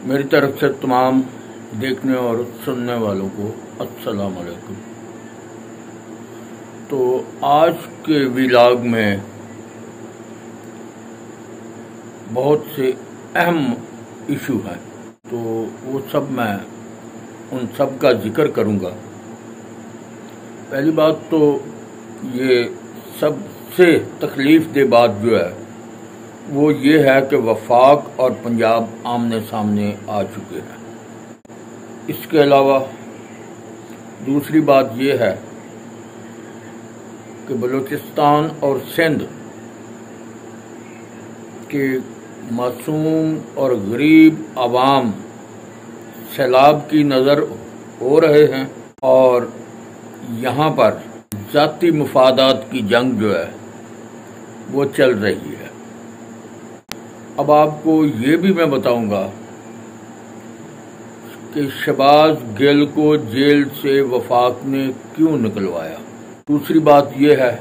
मेरी तरफ से तमाम देखने और सुनने वालों को अस्सलाम वालेकुम। तो आज के व्लॉग में बहुत से अहम इशू हैं, तो वो सब मैं उन सब का जिक्र करूंगा। पहली बात तो ये सबसे तकलीफ दे बात जो है वो ये है कि वफाक और पंजाब आमने सामने आ चुके हैं। इसके अलावा दूसरी बात ये है कि बलूचिस्तान और सिंध के मासूम और गरीब आवाम सैलाब की नज़र हो रहे हैं और यहाँ पर ज़ाती मुफादात की जंग जो है वो चल रही है। अब आपको ये भी मैं बताऊंगा कि शहबाज गिल को जेल से वफाक ने क्यों निकलवाया। दूसरी बात यह है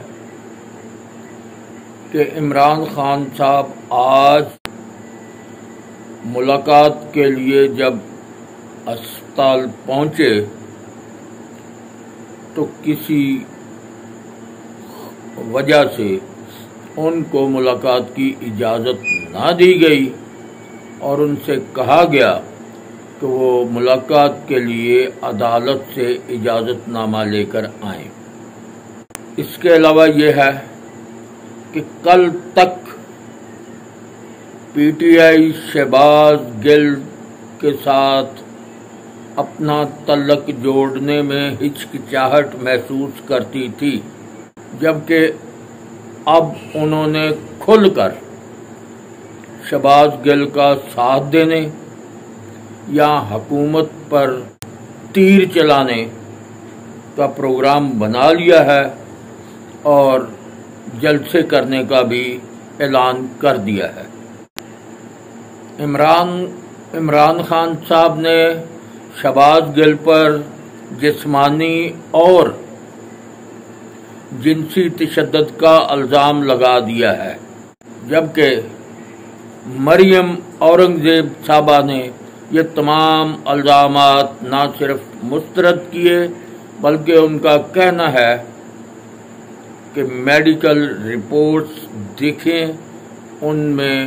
कि इमरान खान साहब आज मुलाकात के लिए जब अस्पताल पहुंचे तो किसी वजह से उनको मुलाकात की इजाज़त ना दी गई और उनसे कहा गया कि वो मुलाकात के लिए अदालत से इजाज़तनामा लेकर आएं। इसके अलावा ये है कि कल तक पीटीआई शहबाज गिल के साथ अपना तल्लक जोड़ने में हिचकिचाहट महसूस करती थी, जबकि अब उन्होंने खुलकर शहबाज गिल का साथ देने या हुकूमत पर तीर चलाने का प्रोग्राम बना लिया है और जलसे करने का भी ऐलान कर दिया है। इमरान खान साहब ने शहबाज गिल पर जिस्मानी और जिनसी तशद्दुद का इल्ज़ाम लगा दिया है, जबकि मरियम औरंगज़ेब साहबा ने ये तमाम इल्ज़ामात न सिर्फ मुस्तरद किए बल्कि उनका कहना है कि मेडिकल रिपोर्ट्स देखें, उनमें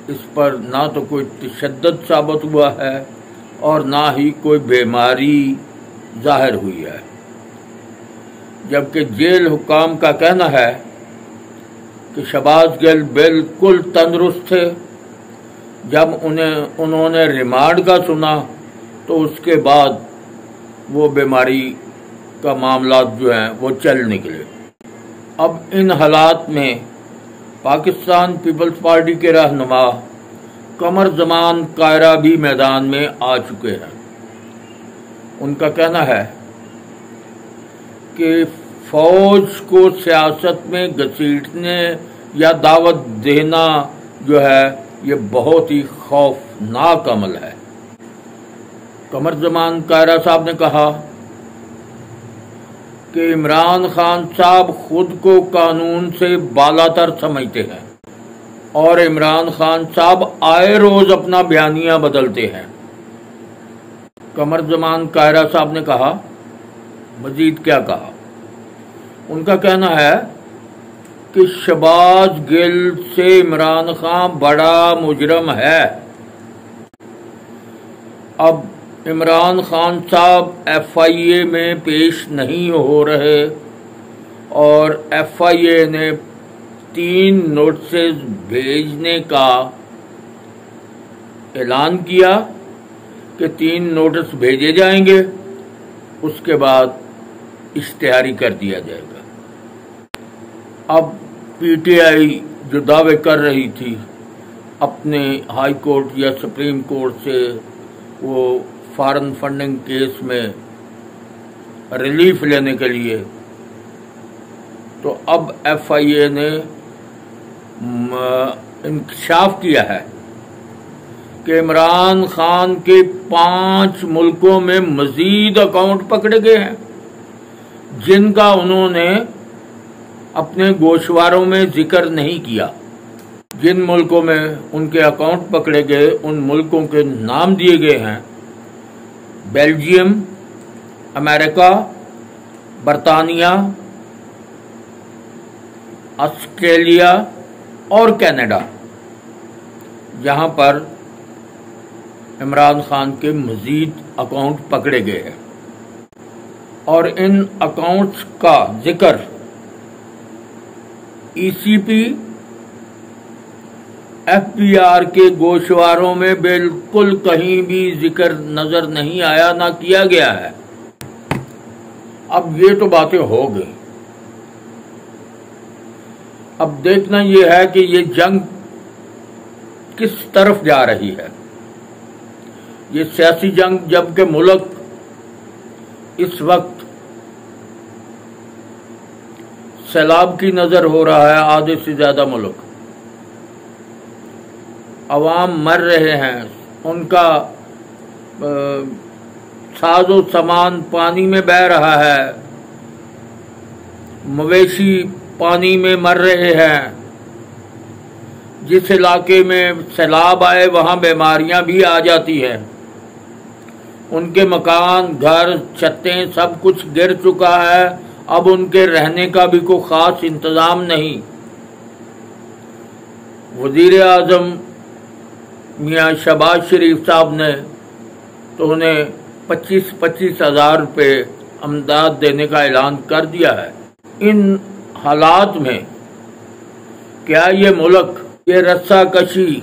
इस पर ना तो कोई तशद्दुद साबित हुआ है और ना ही कोई बीमारी ज़ाहिर हुई है। जबकि जेल हुकाम का कहना है कि शहबाज गिल बिल्कुल तंदुरुस्त थे। जब उन्होंने रिमांड का सुना तो उसके बाद वो बीमारी का मामला जो हैं वो चल निकले। अब इन हालात में पाकिस्तान पीपल्स पार्टी के रहनुमा कमर जमान कायरा भी मैदान में आ चुके हैं। उनका कहना है कि फौज को सियासत में घसीटने या दावत देना जो है ये बहुत ही खौफनाक अमल है। कमर जमान कायरा साहब ने कहा कि इमरान खान साहब खुद को कानून से बालातर समझते हैं और इमरान खान साहब आए रोज अपना बयानिया बदलते हैं। कमर जमान कायरा साहब ने कहा, मजीद क्या कहा, उनका कहना है कि शहबाज गिल से इमरान खान बड़ा मुजरम है। अब इमरान खान साहब एफआईए में पेश नहीं हो रहे और एफआईए ने 3 नोटिस भेजने का ऐलान किया कि 3 नोटिस भेजे जाएंगे, उसके बाद इश्तिहारी कर दिया जाएगा। अब पीटीआई जो दावे कर रही थी अपने हाई कोर्ट या सुप्रीम कोर्ट से वो फॉरेन फंडिंग केस में रिलीफ लेने के लिए, तो अब एफआईए ने इंकशाफ किया है कि इमरान खान के 5 मुल्कों में मजीद अकाउंट पकड़े गए हैं जिनका उन्होंने अपने गोशवारों में जिक्र नहीं किया। جن ملکوں میں ان کے اکاؤنٹ پکڑے گئے ان ملکوں کے نام دیے گئے ہیں: بیلجیم، امریکہ، برطانیہ، آسٹریلیا اور کینیڈا، جہاں پر عمران خان کے مزید اکاؤنٹ پکڑے گئے ہیں، اور ان اکاؤنٹس کا ذکر ای سی پی، ایف بی آر کے گوشواروں میں بالکل کہیں بھی ذکر نظر نہیں آیا، نہ کیا گیا ہے۔ اب یہ تو باتیں ہو گئی، اب دیکھنا یہ ہے کہ یہ جنگ کس طرف جا رہی ہے۔ یہ سیاسی جنگ، جبکہ ملک اس وقت سیلاب کی نظر ہو رہا ہے، آدھے سے زیادہ ملک، عوام مر رہے ہیں، ان کا ساز و سامان پانی میں بہہ رہا ہے، مویشی پانی میں مر رہے ہیں، جس علاقے میں سیلاب آئے وہاں بیماریاں بھی آ جاتی ہیں، ان کے مکان، گھر، چھتیں سب کچھ گر چکا ہے، اب ان کے رہنے کا بھی کوئی خاص انتظام نہیں۔ وزیر اعظم میاں شہباز شریف صاحب نے تو انہیں 25,000 روپے امداد دینے کا اعلان کر دیا ہے۔ ان حالات میں کیا یہ ملک یہ رسہ کشی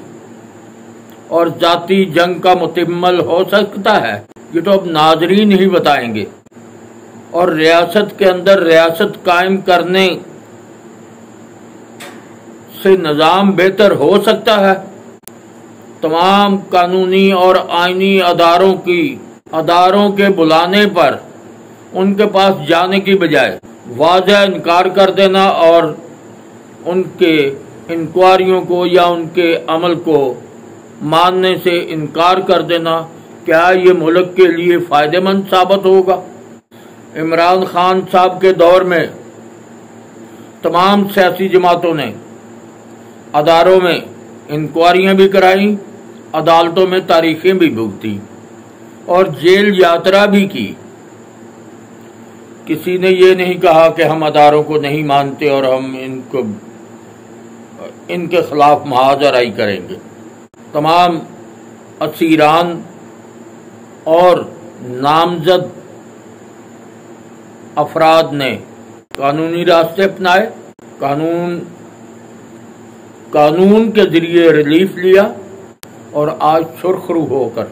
اور ذاتی جنگ کا متمل ہو سکتا ہے؟ یہ تو اب ناظرین ہی بتائیں گے۔ اور ریاست کے اندر ریاست قائم کرنے سے نظام بہتر ہو سکتا ہے؟ تمام قانونی اور آئینی اداروں کے بلانے پر ان کے پاس جانے کی بجائے واضح انکار کر دینا اور ان کے انکوائریوں کو یا ان کے عمل کو ماننے سے انکار کر دینا، کیا یہ ملک کے لیے فائدہ مند ثابت ہوگا؟ عمران خان صاحب کے دور میں تمام سیاسی جماعتوں نے اداروں میں انکوائریاں بھی کرائیں، عدالتوں میں تاریخیں بھی بھگتیں اور جیل یاترا بھی کی۔ کسی نے یہ نہیں کہا کہ ہم اداروں کو نہیں مانتے اور ہم ان کے خلاف محاذ آرائی کریں گے۔ تمام اسیران اور نامزد افراد نے قانونی راستے اپنائے، قانون کے ذریعے ریلیف لیا اور آج سرخ رو ہو کر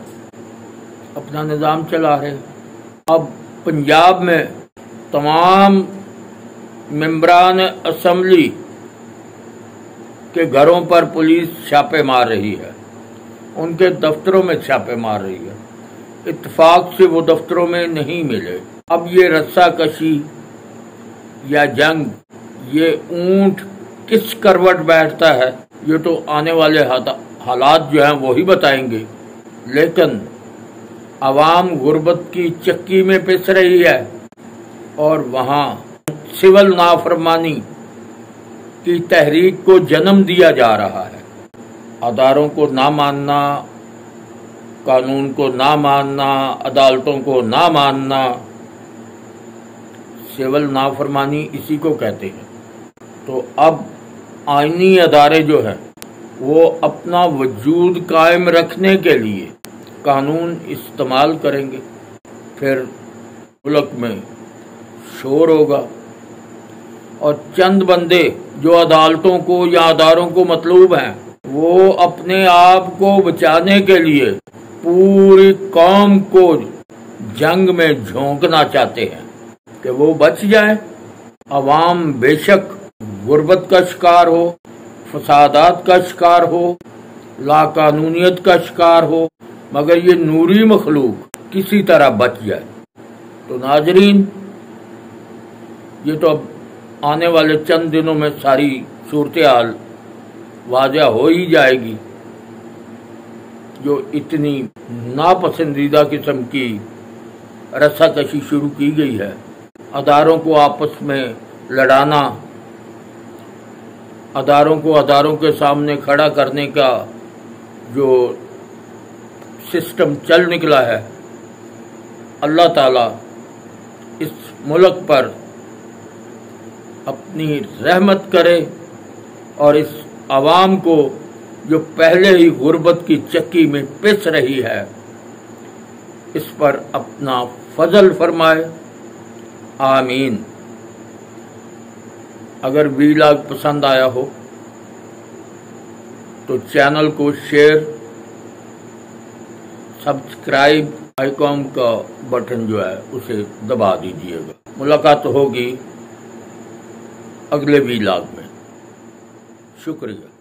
اپنا نظام چلا رہے ہیں۔ اب پنجاب میں تمام ممبران اسمبلی کے گھروں پر پولیس چھاپے مار رہی ہے، ان کے دفتروں میں چھاپے مار رہی ہے، اتفاق سے وہ دفتروں میں نہیں ملے۔ اب یہ رسہ کشی یا جنگ، یہ اونٹ کس کروٹ بیٹھتا ہے، یہ تو آنے والے حالات جو ہیں وہی بتائیں گے، لیکن عوام غربت کی چکی میں پس رہی ہے اور وہاں سول نافرمانی کی تحریک کو جنم دیا جا رہا ہے۔ اداروں کو نہ ماننا، قانون کو نہ ماننا، عدالتوں کو نہ ماننا، سول نافرمانی اسی کو کہتے ہیں۔ تو اب آئینی ادارے جو ہیں وہ اپنا وجود قائم رکھنے کے لیے قانون استعمال کریں گے، پھر ملک میں شور ہوگا اور چند بندے جو عدالتوں کو یا اداروں کو مطلوب ہیں وہ اپنے آپ کو بچانے کے لیے پوری قوم کو جنگ میں جھونکنا چاہتے ہیں کہ وہ بچ جائیں۔ عوام بے شک غربت کا شکار ہو، فسادات کا شکار ہو، لاقانونیت کا شکار ہو، مگر یہ نوری مخلوق کسی طرح بچ جائے۔ تو ناظرین، یہ تو اب آنے والے چند دنوں میں ساری صورتحال واضح ہو ہی جائے گی، جو اتنی ناپسندیدہ قسم کی رسہ کشی شروع کی گئی ہے، اداروں کو آپس میں لڑانا، अदारों को अदारों के सामने खड़ा करने का जो सिस्टम चल निकला है, अल्लाह ताला इस मुल्क पर अपनी रहमत करे और इस आवाम को जो पहले ही गुर्बत की चक्की में पिस रही है, इस पर अपना फजल फरमाए। आमीन। अगर वीलॉग पसंद आया हो तो चैनल को शेयर, सब्सक्राइब, आइकॉन का बटन जो है उसे दबा दीजिएगा। मुलाकात होगी अगले वीलॉग में। शुक्रिया।